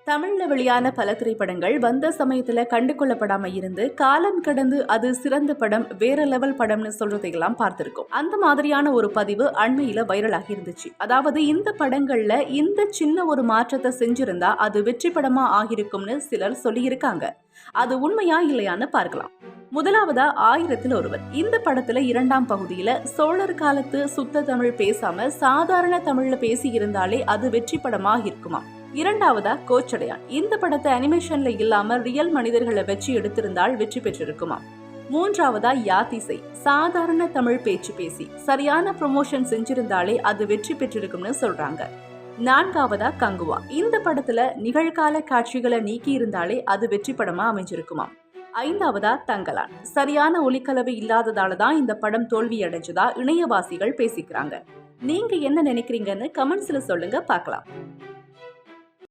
தமிழ்ல வெளியான பல திரைப்படங்கள் வந்த சமயத்துல கண்டு கொள்ளப்படாம இருந்து காலம் கடந்து அது சிறந்த படம், வேற லெவல் படம்னு சொல்றதையெல்லாம் பார்த்திருக்கோம். அந்த மாதிரியான ஒரு பதிவு அண்மையில வைரலாகி இருந்துச்சு. அதாவது இந்த படங்கள்ல இந்த சின்ன ஒரு மாற்றத்தை செஞ்சிருந்தா அது வெற்றி படமா ஆகிருக்கும்னு சிலர் சொல்லியிருக்காங்க. அது உண்மையா இல்லையான்னு பார்க்கலாம். முதலாவதா 1000ல் ஒருவர். இந்த படத்துல 2ஆம் பகுதியில சோழர் காலத்து சுத்த தமிழ் பேசாம சாதாரண தமிழ்ல பேசி இருந்தாலே அது வெற்றி படமா இருக்குமா. இரண்டாவதா கோச்சடையான். இந்த படத்தை அனிமேஷன்ல இல்லாம ரியல் மனிதர்களை வச்சு எடுத்திருந்தால் வெற்றி பெற்றிருக்குமா. மூன்றாவதா யாத்திசை. சாதாரண தமிழ் பேச்சு பேசி சரியான ப்ரொமோஷன் செஞ்சிருந்தாலே அது வெற்றி பெற்றிருக்கும்னு சொல்றாங்க. நான்காவதா கங்குவா. இந்த படத்துல நிகழ்கால காட்சிகளை நீக்கி இருந்தாலே அது வெற்றி படமா அமைஞ்சிருக்குமா. ஐந்தாவதா தங்கலான். சரியான ஒலிக்கலவை இல்லாததாலதான் இந்த படம் தோல்வி அடைஞ்சதா இணையவாசிகள் பேசிக்கிறாங்க. நீங்க என்ன நினைக்கிறீங்கன்னு கமெண்ட்ஸ்ல சொல்லுங்க, பார்க்கலாம்.